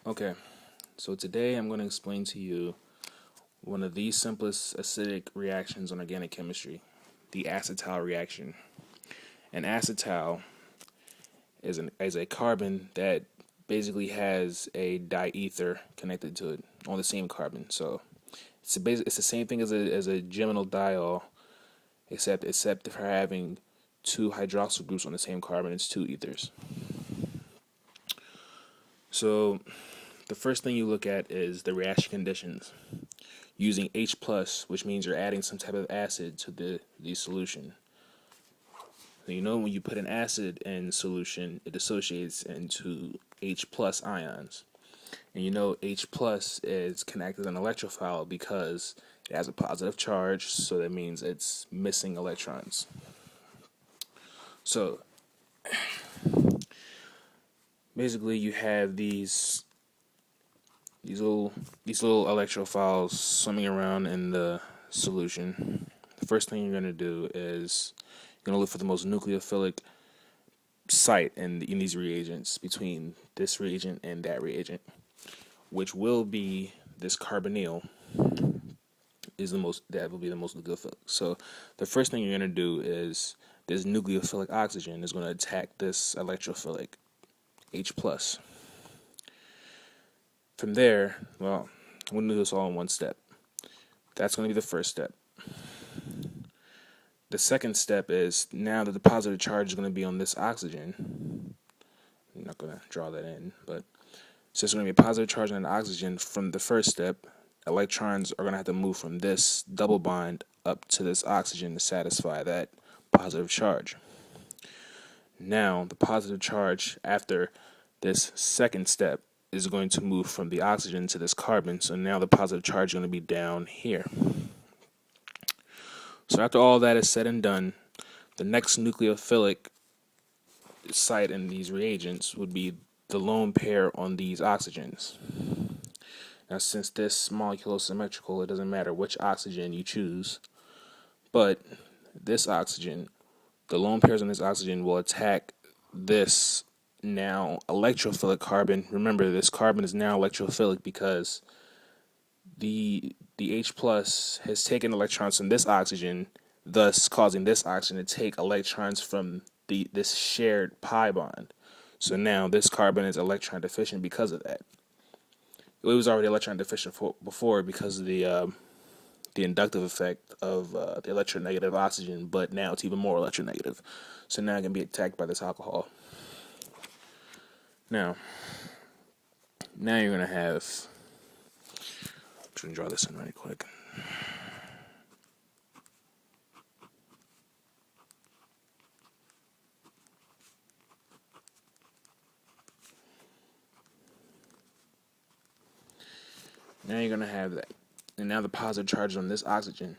Okay, so today I'm going to explain to you one of the simplest acidic reactions on organic chemistry, the acetal reaction. An acetal is a carbon that basically has a diether connected to it on the same carbon. So it's the same thing as a geminal diol, except for having two hydroxyl groups on the same carbon, it's two ethers. So the first thing you look at is the reaction conditions. Using H plus, which means you're adding some type of acid to the solution. So you know when you put an acid in solution, it dissociates into H plus ions. And you know H plus is connected as an electrophile because it has a positive charge, so that means it's missing electrons. So basically you have these little electrophiles swimming around in the solution. The first thing you're going to do is you're going to look for the most nucleophilic site in these reagents between this reagent and that reagent, which will be this carbonyl that will be the most nucleophilic. So the first thing you're going to do is this nucleophilic oxygen is going to attack this electrophilic H plus. From there, well, I'm going to do this all in one step. That's going to be the first step. The second step is now that the positive charge is going to be on this oxygen. I'm not going to draw that in, but so it's going to be a positive charge on the oxygen. From the first step, electrons are going to have to move from this double bond up to this oxygen to satisfy that positive charge. Now, the positive charge after this second step is going to move from the oxygen to this carbon. So now the positive charge is going to be down here. So after all that is said and done, the next nucleophilic site in these reagents would be the lone pair on these oxygens. Now, since this molecule is symmetrical, it doesn't matter which oxygen you choose, but this oxygen, the lone pairs on this oxygen will attack this now electrophilic carbon. Remember, this carbon is now electrophilic because the H plus has taken electrons from this oxygen, thus causing this oxygen to take electrons from this shared pi bond. So now this carbon is electron deficient because of that. It was already electron deficient before because of the inductive effect of the electronegative oxygen, but now it's even more electronegative. So now it can be attacked by this alcohol. Now you're going to have, I'm just going to draw this in really quick. Now you're going to have that. And now the positive charge on this oxygen.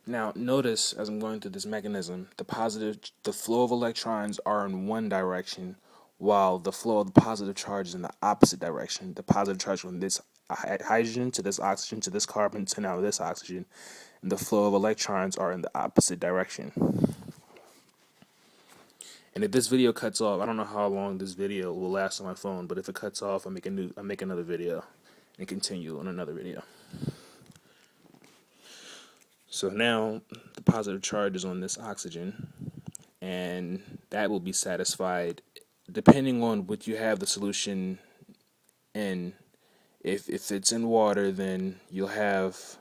Now notice as I'm going through this mechanism, the flow of electrons are in one direction, while the flow of the positive charge is in the opposite direction. The positive charge from this hydrogen to this oxygen to this carbon to now this oxygen, and the flow of electrons are in the opposite direction. And if this video cuts off, I don't know how long this video will last on my phone, but if it cuts off, I make another video and continue on another video. So now the positive charge is on this oxygen, and that will be satisfied depending on what you have the solution in. If it's in water, then you have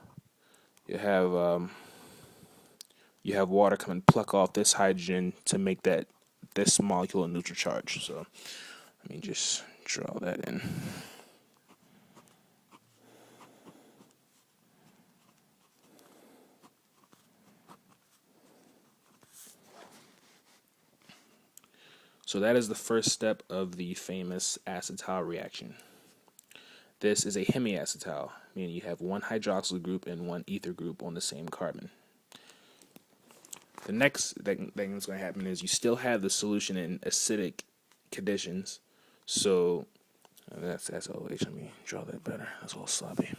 water come and pluck off this hydrogen to make this molecule a neutral charge. So let me just draw that in. So that is the first step of the famous acetal reaction. This is a hemiacetal, meaning you have one hydroxyl group and one ether group on the same carbon. The next thing that's going to happen is you still have the solution in acidic conditions. So that's OH. Let me draw that better. That's a little sloppy.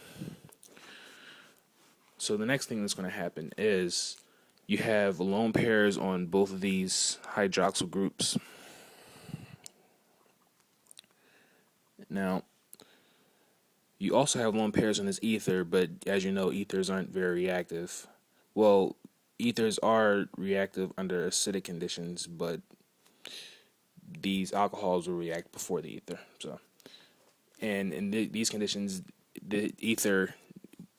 So the next thing that's going to happen is you have lone pairs on both of these hydroxyl groups. Now, You also have lone pairs in this ether, but as you know, ethers aren't very reactive. Well, ethers are reactive under acidic conditions, but these alcohols will react before the ether. So, and in these conditions, the ether,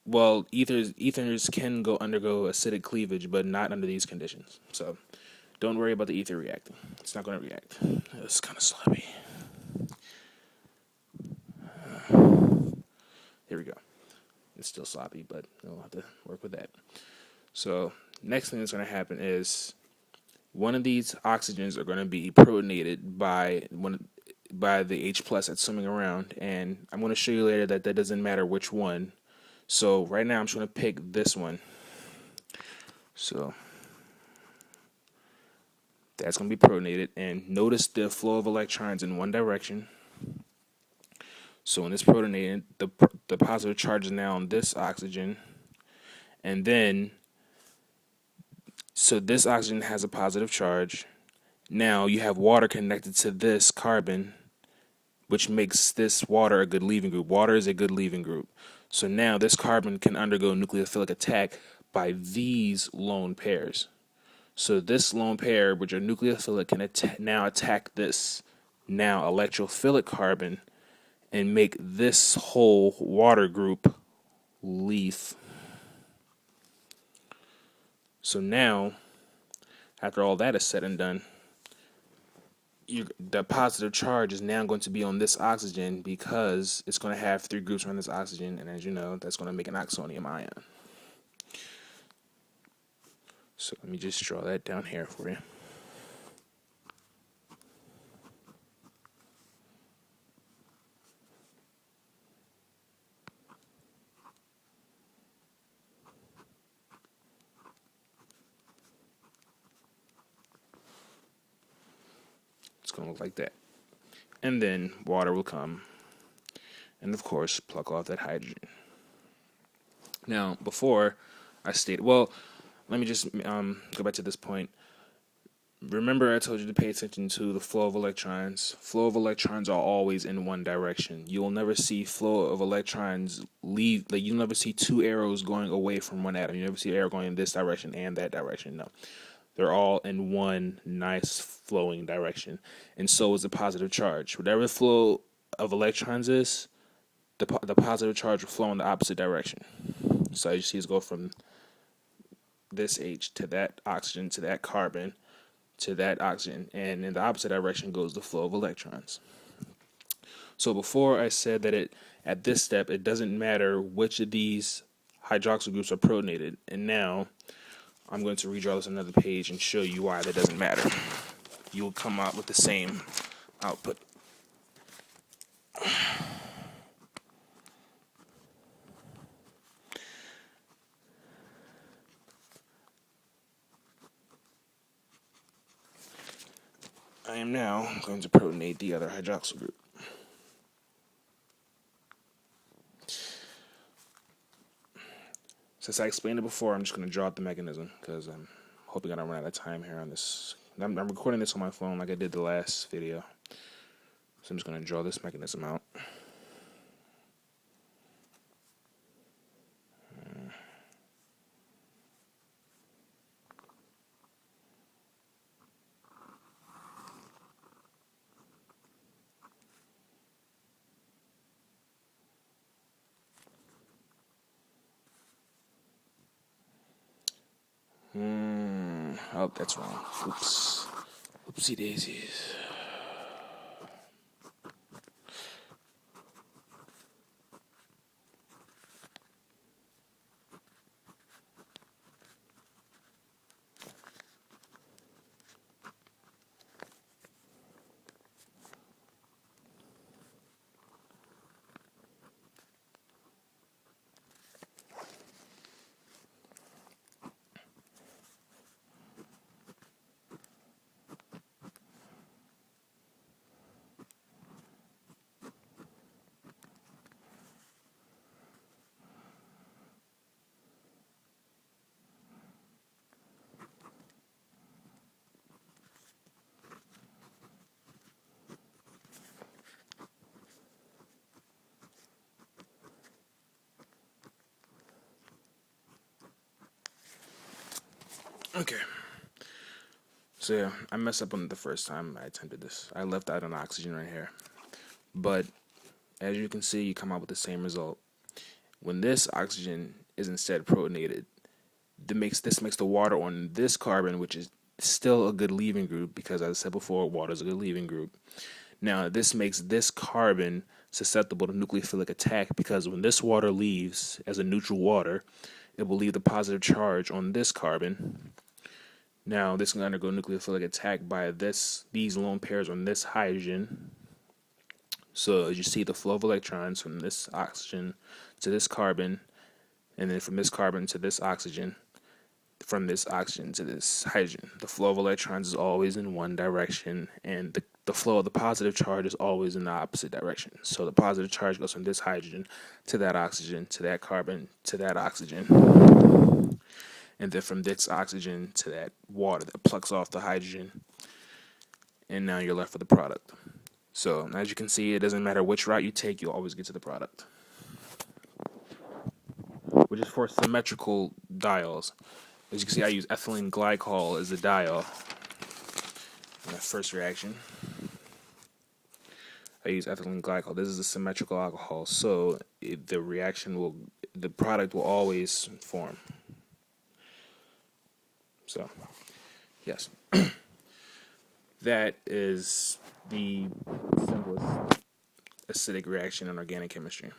well, ethers can undergo acidic cleavage, but not under these conditions. So, don't worry about the ether reacting. It's not going to react. It's kind of sloppy. Here we go. It's still sloppy, but we'll have to work with that. So, next thing that's going to happen is one of these oxygens are going to be protonated by the H plus that's swimming around, and I'm going to show you later that doesn't matter which one. So right now I'm just going to pick this one. So that's going to be protonated, and notice the flow of electrons in one direction. So when it's protonated, the positive charge is now on this oxygen, and then so this oxygen has a positive charge. Now you have water connected to this carbon, which makes this water a good leaving group. Water is a good leaving group. So now this carbon can undergo nucleophilic attack by these lone pairs. So this lone pair, which are nucleophilic, can now attack this now electrophilic carbon and make this whole water group leave. So now, after all that is said and done, the positive charge is now going to be on this oxygen because it's going to have 3 groups around this oxygen, and as you know, that's going to make an oxonium ion. So let me just draw that down here for you. It's going to look like that. And then water will come and, of course, pluck off that hydrogen. Now, before I stated, well, let me just go back to this point. Remember I told you to pay attention to the flow of electrons. Flow of electrons are always in one direction. You'll never see flow of electrons leave, like you'll never see 2 arrows going away from one atom. You never see an arrow going in this direction and that direction. No. They're all in one nice flowing direction. And so is the positive charge. Whatever the flow of electrons is, the positive charge will flow in the opposite direction. So you see it go from this H to that oxygen to that carbon to that oxygen, and in the opposite direction goes the flow of electrons. So before I said that at this step it doesn't matter which of these hydroxyl groups are protonated, and now I'm going to redraw this on another page and show you why that doesn't matter. You will come out with the same output. I am now going to protonate the other hydroxyl group. Since I explained it before, I'm just going to draw out the mechanism because I'm hoping I don't run out of time here on this. I'm recording this on my phone like I did the last video. So I'm just going to draw this mechanism out. Oh, that's wrong. Oops. Oopsie daisies. Okay. So yeah, I messed up on it the first time I attempted this. I left out an oxygen right here. But as you can see, you come out with the same result. When this oxygen is instead protonated, this makes the water on this carbon, which is still a good leaving group, because as I said before, water is a good leaving group. Now, this makes this carbon susceptible to nucleophilic attack, because when this water leaves as a neutral water, it will leave the positive charge on this carbon. Now, this can undergo nucleophilic attack by these lone pairs on this hydrogen. So as you see, the flow of electrons from this oxygen to this carbon, and then from this carbon to this oxygen, from this oxygen to this hydrogen. The flow of electrons is always in one direction, and the flow of the positive charge is always in the opposite direction. So the positive charge goes from this hydrogen to that oxygen, to that carbon, to that oxygen, and then from this oxygen to that water that plucks off the hydrogen, and now you're left with the product. So as you can see, it doesn't matter which route you take, you'll always get to the product, which is for symmetrical diols. As you can see, I use ethylene glycol as a diol in that first reaction. I use ethylene glycol. This is a symmetrical alcohol, so the product will always form. So, yes, that is the simplest acidic reaction in organic chemistry.